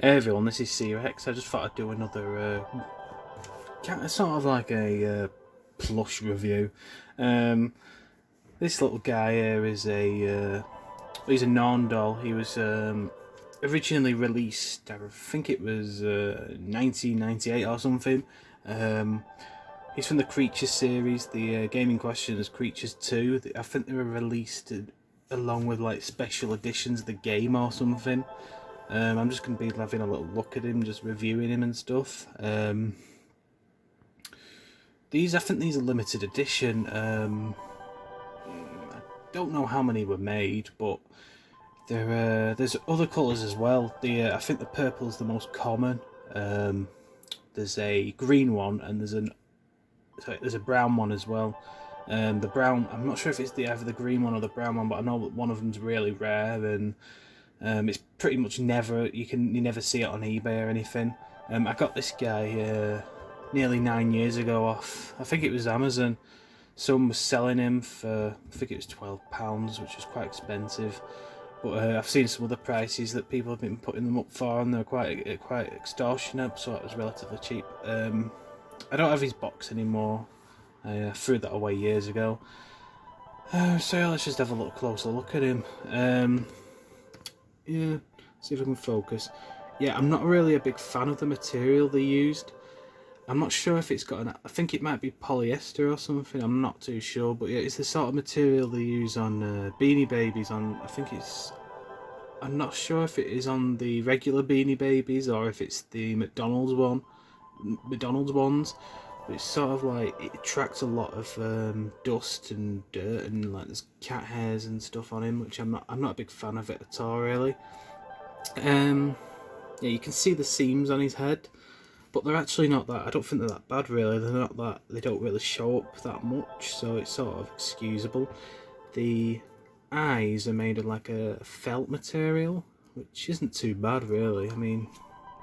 Hey everyone, this is C-Rex. I just thought I'd do another sort of like a plush review. This little guy here is he's a Norndoll. He was originally released, I think it was 1998 or something. He's from the Creatures series. The game in question is Creatures 2. I think they were released along with like special editions of the game or something. I'm just going to be having a little look at him, just reviewing him and stuff. I think these are limited edition. I don't know how many were made, but there's other colours as well. I think the purple is the most common. There's a green one and there's a brown one as well. The brown, I'm not sure if it's either the green one or the brown one, but I know that one of them's really rare, and it's pretty much you never see it on eBay or anything. I got this guy nearly 9 years ago off, I think it was Amazon. Someone was selling him for, I think it was £12, which was quite expensive. But I've seen some other prices that people have been putting them up for, and they're quite extortionate, so it was relatively cheap. I don't have his box anymore. I threw that away years ago. So yeah, let's just have a little closer look at him. Yeah, see if I can focus. Yeah, I'm not really a big fan of the material they used. I'm not sure if it's got I think it might be polyester or something, I'm not too sure, but yeah, it's the sort of material they use on Beanie Babies. I'm not sure if it is on the regular Beanie Babies or if it's the McDonald's ones, but it's sort of like, it attracts a lot of dust and dirt, and like there's cat hairs and stuff on him, which I'm not a big fan of it at all, really. Yeah, you can see the seams on his head, but they're actually not that, I don't think they're that bad really. They don't really show up that much, so it's sort of excusable. The eyes are made of like a felt material, which isn't too bad really. I mean,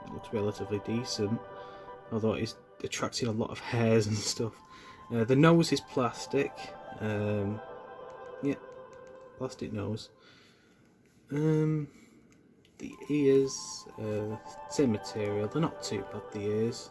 it looks relatively decent, although it's attracting a lot of hairs and stuff. The nose is plastic. Yeah, plastic nose. The ears, same material. They're not too bad, the ears.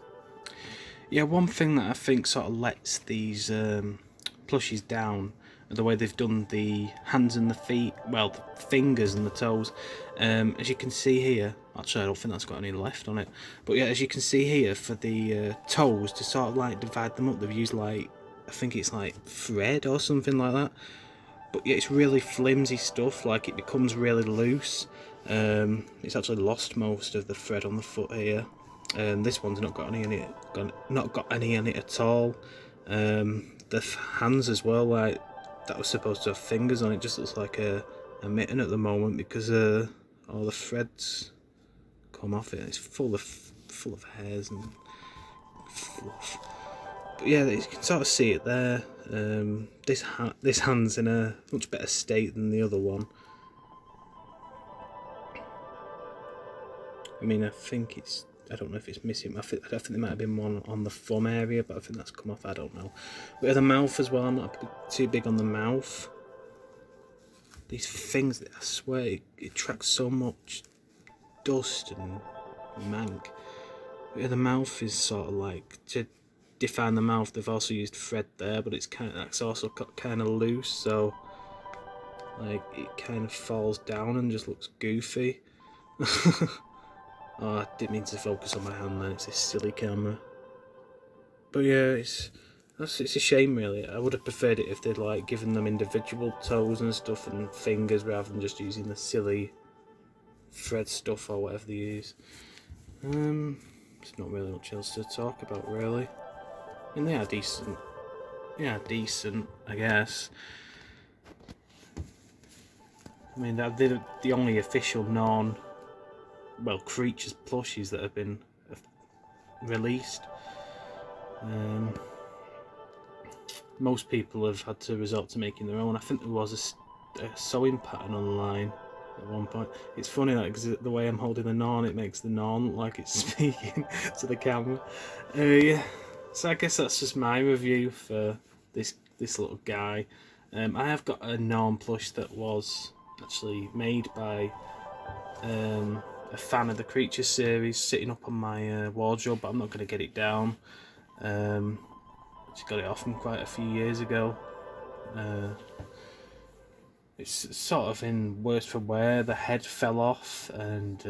Yeah, one thing that I think sort of lets these plushies down, the way they've done the hands and the feet, well, the fingers and the toes. As you can see here, actually I don't think that's got any left on it, but yeah, as you can see here, for the toes, to sort of like divide them up, they've used like, I think it's like thread or something like that. But yeah, it's really flimsy stuff, like it becomes really loose. It's actually lost most of the thread on the foot here. This one's not got any in it, at all. The hands as well, like that was supposed to have fingers on it, just looks like a mitten at the moment because all the threads come off it. It's full of hairs and fluff. But yeah, you can sort of see it there. This hand's in a much better state than the other one. I mean, I don't know if it's missing. I think there might have been one on the thumb area, but I think that's come off. I don't know. But the mouth as well, I'm not too big on the mouth. These things, I swear, it tracks so much dust and mank. But the mouth is sort of like, to define the mouth, they've also used thread there, but that's also kind of loose, so like it kind of falls down and just looks goofy. Oh, I didn't mean to focus on my hand then, it's this silly camera. But yeah, it's a shame really. I would have preferred it if they'd like given them individual toes and stuff and fingers rather than just using the silly thread stuff or whatever they use. There's not really much else to talk about really. I mean, they are decent. Yeah, decent, I guess. I mean, they're the only official Creatures plushies that have been released. Most people have had to resort to making their own. I think there was a sewing pattern online at one point. It's funny that because the way I'm holding the Norn, it makes the Norn look like it's speaking to the camera. Yeah, so I guess that's just my review for this little guy. I have got a Norn plush that was actually made by a fan of the Creature series sitting up on my wardrobe, but I'm not going to get it down. Just got it off from quite a few years ago. It's sort of in worse for wear. The head fell off, and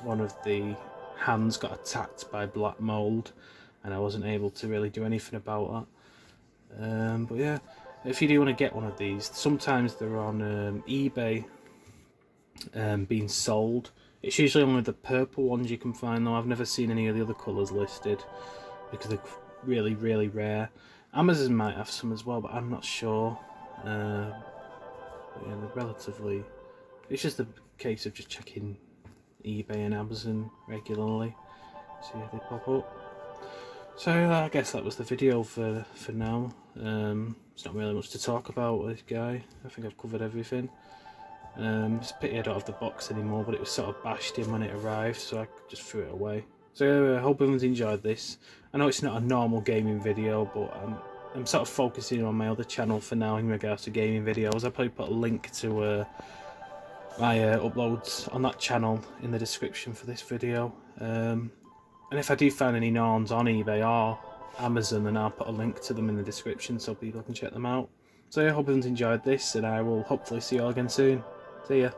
one of the hands got attacked by black mold, and I wasn't able to really do anything about that. But yeah, if you do want to get one of these, sometimes they're on eBay being sold. It's usually only the purple ones you can find though. I've never seen any of the other colours listed because they're really, really rare. Amazon might have some as well, but I'm not sure. But yeah, they're relatively... It's just a case of just checking eBay and Amazon regularly, see if they pop up. So I guess that was the video for now. It's not really much to talk about with this guy. I think I've covered everything. It's a pity I don't have the box anymore, but it was sort of bashed in when it arrived, so I just threw it away. So I hope everyone's enjoyed this. I know it's not a normal gaming video, but I'm sort of focusing on my other channel for now in regards to gaming videos. I'll probably put a link to my uploads on that channel in the description for this video. And if I do find any Norns on eBay or Amazon, then I'll put a link to them in the description so people can check them out. So I hope everyone's enjoyed this, and I will hopefully see you all again soon. See ya.